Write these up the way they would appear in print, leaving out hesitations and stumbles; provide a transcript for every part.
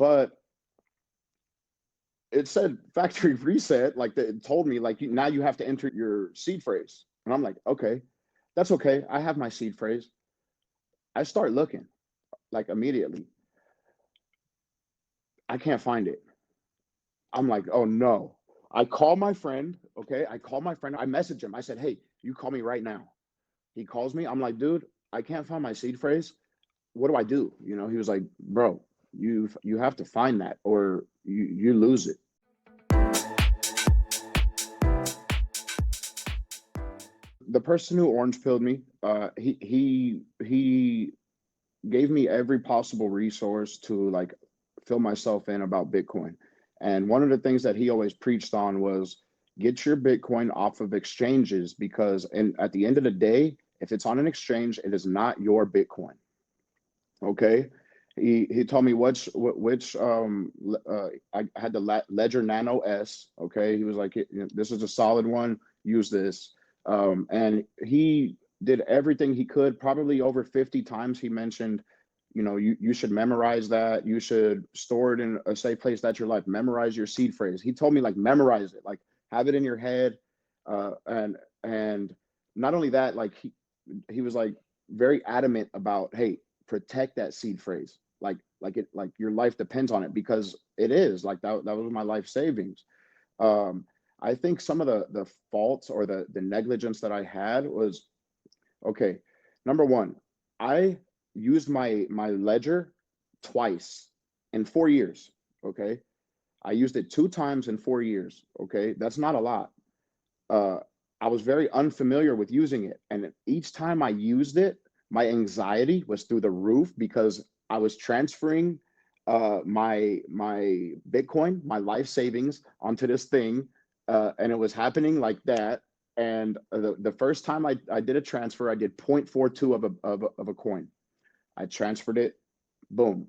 but it said factory reset. Like it told me like now you have to enter your seed phrase, and I'm like, okay, that's okay. I have my seed phrase. I start looking like immediately. I can't find it. I'm like, oh no. I call my friend. Okay, I call my friend. I message him. I said, hey, you call me right now. He calls me. I'm like, dude, I can't find my seed phrase. What do I do? He was like, bro, you have to find that or you lose it. The person who orange pilled me, he gave me every possible resource to like fill myself in about Bitcoin. And one of the things that he always preached on was get your Bitcoin off of exchanges because and at the end of the day, if it's on an exchange, it is not your Bitcoin. Okay. He told me which I had the Ledger Nano S. Okay. He was like, this is a solid one. Use this. And he did everything he could, probably over 50 times. He mentioned, you should memorize that. You should store it in a safe place. That's your life. Memorize your seed phrase. He told me like memorize it, like have it in your head. And not only that, like he was like very adamant about, hey, protect that seed phrase. Like your life depends on it because it is like that was my life savings. Um, I think some of the faults or the negligence that I had was okay. Number one, I used my ledger twice in 4 years. Okay, I used it 2 times in 4 years. Okay, that's not a lot. Uh, I was very unfamiliar with using it, and each time I used it, my anxiety was through the roof because I was transferring my Bitcoin, my life savings onto this thing, and it was happening like that. And the first time I did a transfer, I did 0.42 of a coin. I transferred it, boom,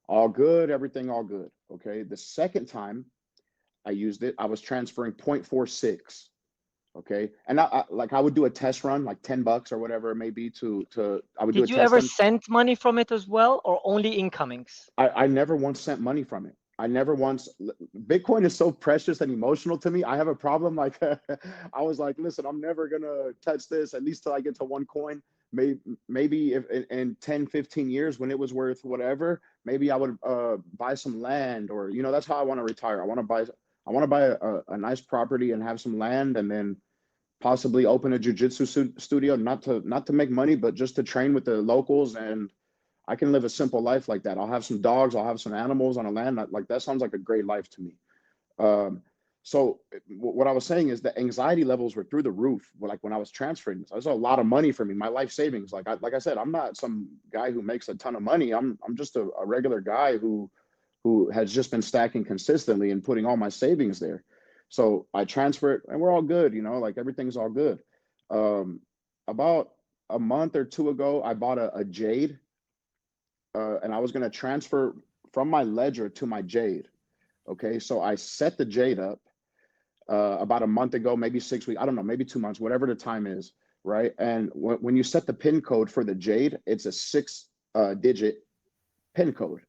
all good, everything all good. Okay. The second time I used it, I was transferring 0.46. Okay. And I would do a test run, like $10 or whatever it may be I would do a Did you test ever run. send money from it as well, or only incomings? I never once sent money from it. I never once. Bitcoin is so precious and emotional to me. I have a problem. Like, I was like, listen, I'm never gonna touch this at least till I get to one coin. Maybe if in 10, 15 years when it was worth whatever, maybe I would buy some land or that's how I want to retire. I want to buy a nice property and have some land and then possibly open a jujitsu studio, not to make money, but just to train with the locals and I can live a simple life like that. I'll have some dogs. I'll have some animals on a land. Like that sounds like a great life to me. Um, so what I was saying is the anxiety levels were through the roof. Like when I was transferring this, that was a lot of money for me. My life savings. Like I said, I'm not some guy who makes a ton of money. I'm just a regular guy who has just been stacking consistently and putting all my savings there. So I transfer it, and we're all good. Like everything's all good. About a month or two ago, I bought a Jade and I was going to transfer from my ledger to my Jade. Okay, so I set the Jade up about a month ago, maybe 6 weeks, I don't know, maybe 2 months, whatever the time is, right? And when you set the PIN code for the Jade, it's a six-digit PIN code.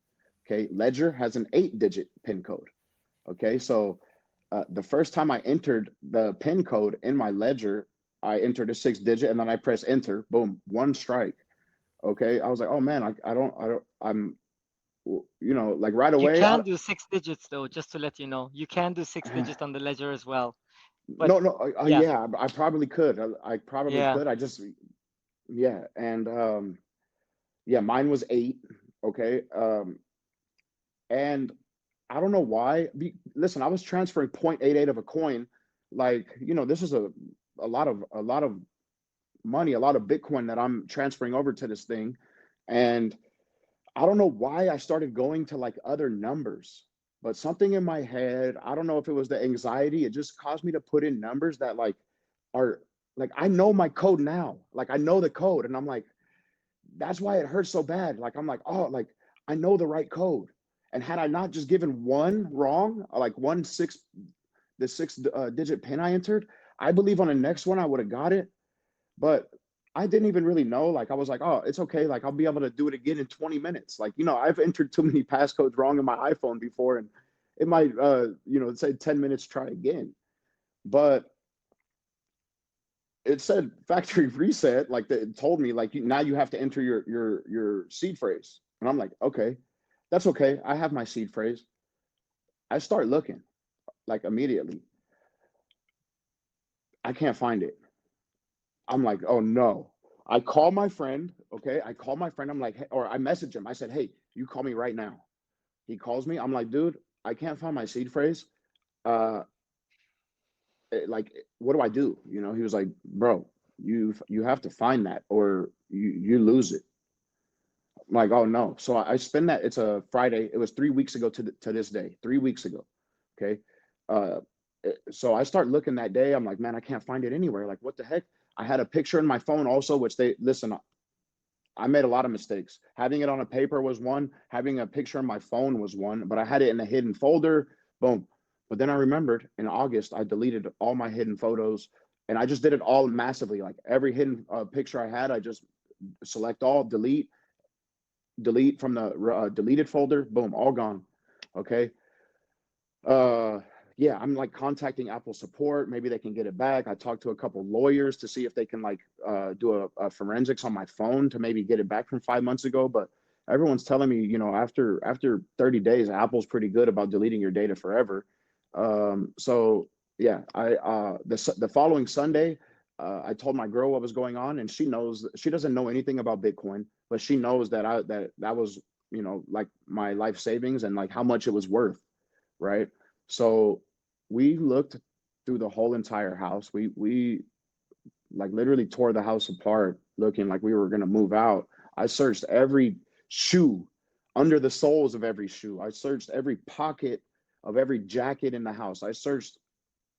Okay, Ledger has an 8-digit PIN code. Okay, so the first time I entered the PIN code in my Ledger, I entered a 6-digit and then I press enter, boom, one strike. Okay, I was like, oh man, I'm, like right You away. can do 6 digits though, just to let you know. You can do 6 digits on the ledger as well. But No, yeah, yeah, I probably could. I probably yeah. could. Yeah, and yeah, mine was 8. Okay, and I don't know why. Listen, I was transferring 0.88 of a coin. Like, this is a lot of money, a lot of Bitcoin that I'm transferring over to this thing, and I don't know why I started going to like other numbers, but something in my head, I don't know if it was the anxiety, it just caused me to put in numbers that like are like I know my code now. Like I know the code and I'm like that's why it hurts so bad. Like I'm like, "Oh, like I know the right code." And had I not just given one wrong, like the six digit pin I entered, I believe on the next one I would have got it. But I didn't even really know. Like I was like, oh, it's okay. Like I'll be able to do it again in 20 minutes. Like, I've entered too many passcodes wrong in my iPhone before, and it might say 10 minutes, try again. But it said factory reset, like it told me like now you have to enter your seed phrase. And I'm like, okay, that's okay. I have my seed phrase. I start looking like immediately. I can't find it. I'm like, oh no. I call my friend. Okay. I call my friend. I'm like, hey, or I message him. I said, hey, you call me right now. He calls me. I'm like, dude, I can't find my seed phrase. Uh, like, what do I do? He was like, bro, you have to find that or you lose it. I'm like, oh no. So I spend that. It's a Friday. It was 3 weeks ago to this day. 3 weeks ago. Okay. Uh, so I start looking that day. I'm like, man, I can't find it anywhere. Like, what the heck? I had a picture in my phone also, which they listen. I made a lot of mistakes. Having it on a paper was one. Having a picture on my phone was one. But I had it in a hidden folder. Boom. But then I remembered in August I deleted all my hidden photos, and I just did it all massively. Like every hidden picture I had, I just select all, delete from the deleted folder. Boom, all gone. Okay. uh yeah, I'm like contacting Apple support. Maybe they can get it back. I talked to a couple lawyers to see if they can like do a forensics on my phone to maybe get it back from 5 months ago. But everyone's telling me, after 30 days, Apple's pretty good about deleting your data forever. So yeah, the following Sunday, I told my girl what was going on, and she doesn't know anything about Bitcoin, but she knows that was like my life savings and like how much it was worth, right? So we looked through the whole entire house. We like literally tore the house apart, looking like we were gonna move out. I searched every shoe, under the soles of every shoe. I searched every pocket of every jacket in the house. I searched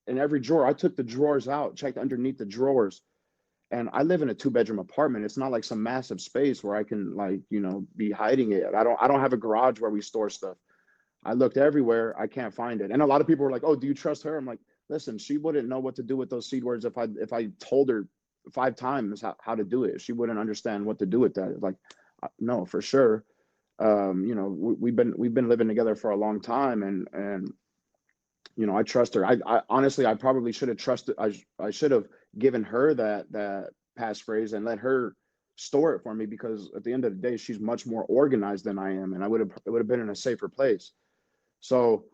in every drawer. I took the drawers out, checked underneath the drawers. And I live in a two-bedroom apartment. It's not like some massive space where I can like, be hiding it. I don't have a garage where we store stuff. I looked everywhere. I can't find it. And a lot of people were like, "Oh, do you trust her?" I'm like, "Listen, she wouldn't know what to do with those seed words if I told her 5 times how to do it. She wouldn't understand what to do with that." Like, no, for sure. We've been living together for a long time, and I trust her. I honestly, I probably should have trusted. I should have given her that passphrase and let her store it for me, because at the end of the day, she's much more organized than I am, and it would have been in a safer place. So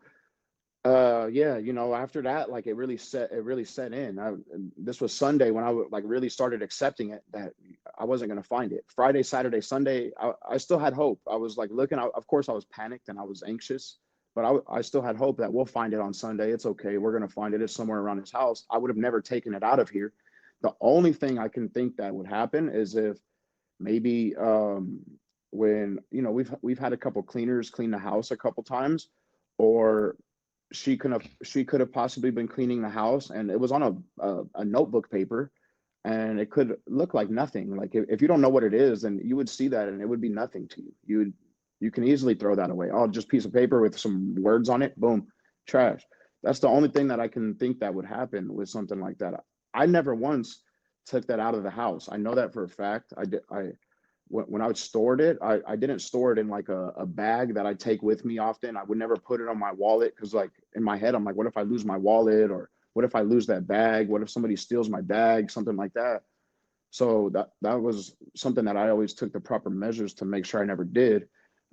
yeah, after that, like it really set in. This was Sunday when like really started accepting it, that I wasn't going to find it. Friday, Saturday, Sunday, I still had hope. I was like looking. Of course I was panicked and I was anxious, but I still had hope that we'll find it on Sunday. It's okay, we're going to find it. It's somewhere around his house. I would have never taken it out of here. The only thing I can think that would happen is if maybe when we've had a couple cleaners clean the house a couple times, or she could have possibly been cleaning the house and it was on a notebook paper, and it could look like nothing. Like if you don't know what it is, then you would see that and it would be nothing to you. You can easily throw that away. Oh, just piece of paper with some words on it, boom, trash. That's the only thing that I can think that would happen with something like that. I never once took that out of the house. I know that for a fact. I did. When I stored it, I didn't store it in like a bag that I take with me often. I would never put it on my wallet, because like in my head, I'm like, what if I lose my wallet, or what if I lose that bag? What if somebody steals my bag? Something like that. So that was something that I always took the proper measures to make sure I never did.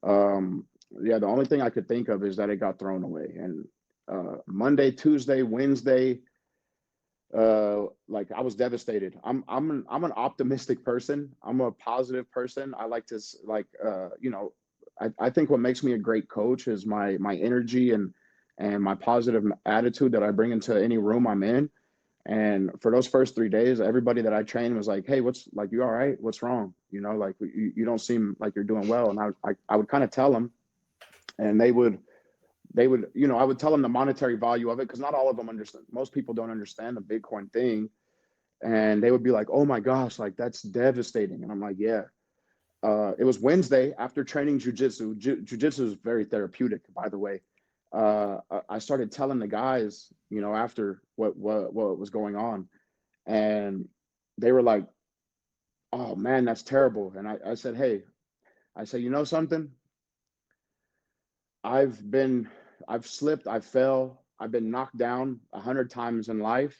Yeah, the only thing I could think of is that it got thrown away. And Monday, Tuesday, Wednesday, like I was devastated. I'm an optimistic person. I'm a positive person. I like to like I think what makes me a great coach is my energy and my positive attitude that I bring into any room I'm in. And for those first 3 days, everybody that I trained was like, "Hey, what's like, you all right? What's wrong? Like you don't seem like you're doing well." And I would kind of tell them, and they would, I would tell them the monetary value of it, because not all of them understand. Most people don't understand the Bitcoin thing, and they would be like, "Oh my gosh, like that's devastating." And I'm like, "Yeah." It was Wednesday after training jujitsu. Jujitsu is very therapeutic, by the way. I started telling the guys, after what was going on, and they were like, oh man, that's terrible. And I said, hey, I said, you know something? I've been, I've slipped, I fell, I've been knocked down 100 times in life,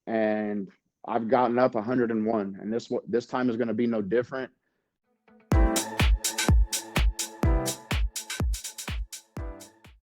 and I've gotten up 101. And this time is going to be no different.